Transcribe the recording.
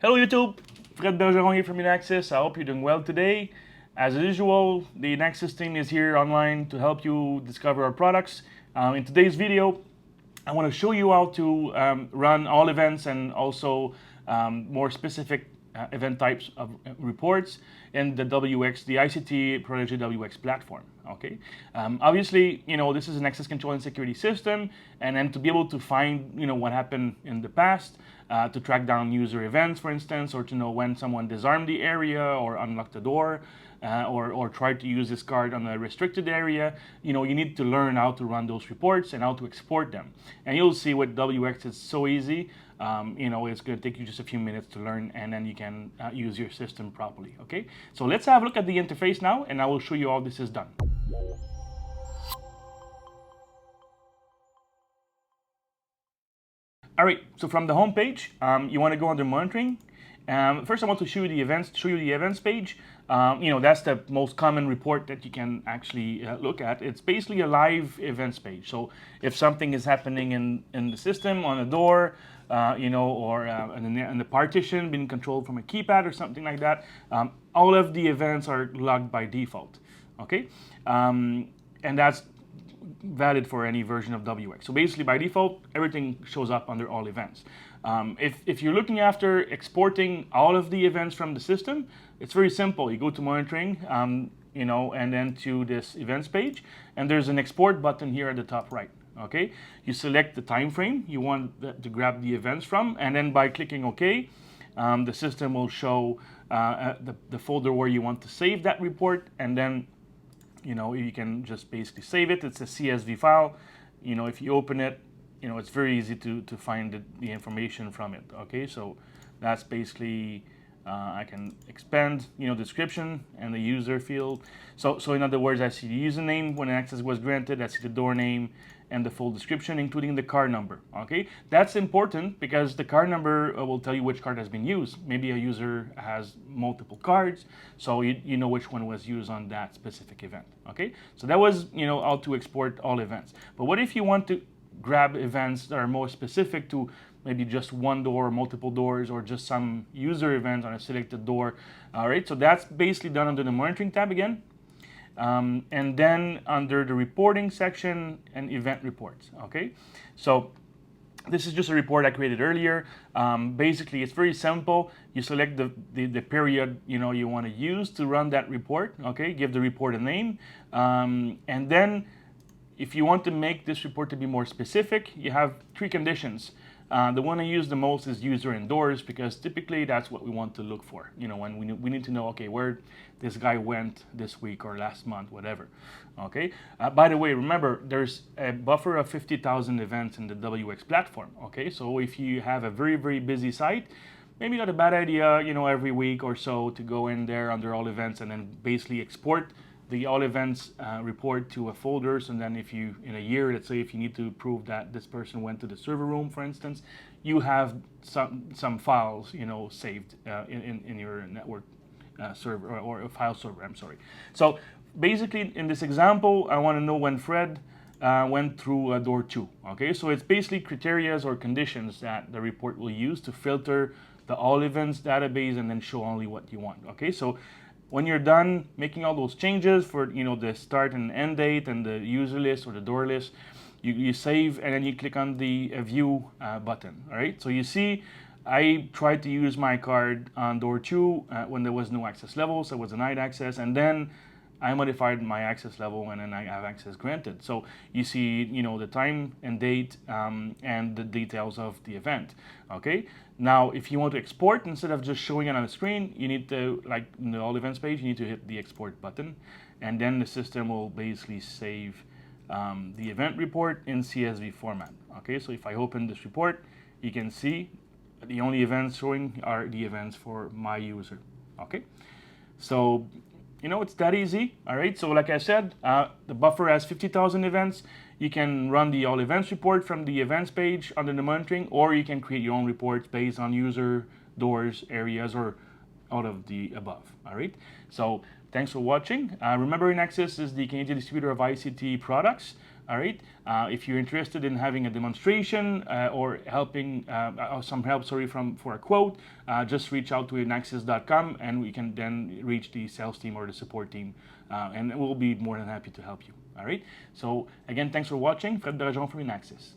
Hello YouTube, Fred Bergeron here from Inaxsys. I hope you're doing well today. As usual, the Inaxsys team is here online to help you discover our products. In today's video, I want to show you how to run all events and also more specific event types of reports in the WX, the ICT Protege WX platform. Okay, obviously, this is an access control and security system, and then to be able to find, what happened in the past, to track down user events, for instance, or to know when someone disarmed the area or unlocked the door, or tried to use this card on a restricted area. You need to learn how to run those reports and how to export them. And you'll see with WX it's so easy. It's going to take you just a few minutes to learn, and then you can use your system properly. Okay, so let's have a look at the interface now, and I will show you how this is done. All right, so from the home page, you want to go under monitoring. First, I want to show you the events page. That's the most common report that you can actually look at. It's basically a live events page. So if something is happening in the system, on a door, or in the partition being controlled from a keypad or something like that, all of the events are logged by default. Okay, and that's valid for any version of WX. So basically, by default, everything shows up under all events. If you're looking after exporting all of the events from the system, it's very simple. You go to monitoring, and then to this events page, and there's an export button here at the top right. Okay, you select the time frame you want to grab the events from, and then by clicking OK, the system will show the folder where you want to save that report, and then you can just basically save it. It's a CSV file. If you open it, it's very easy to find the information from it. Okay, so that's basically, I can expand, description and the user field. So in other words, I see the username when access was granted, I see the door name and the full description, including the card number. Okay, that's important because the card number will tell you which card has been used. Maybe a user has multiple cards, so you know which one was used on that specific event. Okay, so that was how to export all events. But what if you want to grab events that are more specific to maybe just one door, multiple doors, or just some user event on a selected door? All right, so that's basically done under the monitoring tab again. And then under the reporting section and event reports. Okay, so this is just a report I created earlier. Basically, it's very simple. You select the period you want to use to run that report. Okay, give the report a name, and then if you want to make this report to be more specific, you have three conditions. The one I use the most is user indoors, because typically that's what we want to look for. When we need to know, okay, where this guy went this week or last month, whatever. Okay. By the way, remember there's a buffer of 50,000 events in the WX platform. Okay, so if you have a very, very busy site, maybe not a bad idea, every week or so to go in there under all events and then basically export the all events report to a folders, and then if you, in a year, let's say if you need to prove that this person went to the server room, for instance, you have some files, saved in your network server or a file server, I'm sorry. So basically in this example, I want to know when Fred went through door 2. Okay, so it's basically criteria or conditions that the report will use to filter the all events database and then show only what you want. Okay, so when you're done making all those changes for the start and end date and the user list or the door list, you save and then you click on the view button. All right, so you see I tried to use my card on door 2 when there was no access level, so it was denied access, and then I modified my access level and then I have access granted. So you see, the time and date and the details of the event. Okay. Now, if you want to export, instead of just showing it on the screen, you need to, like in the all events page, you need to hit the export button, and then the system will basically save the event report in CSV format. Okay. So if I open this report, you can see the only events showing are the events for my user. Okay. So it's that easy. All right, so like I said, the buffer has 50,000 events. You can run the all events report from the events page under the monitoring, or you can create your own reports based on user, doors, areas, or all of the above. All right, so thanks for watching. Remember, Inaxsys is the Canadian distributor of ICT products. All right. If you're interested in having a demonstration or helping, some help, sorry, for a quote, just reach out to Inaxsys.com, and we can then reach the sales team or the support team, and we'll be more than happy to help you. All right. So again, thanks for watching. Fred Bergeron from Inaxsys.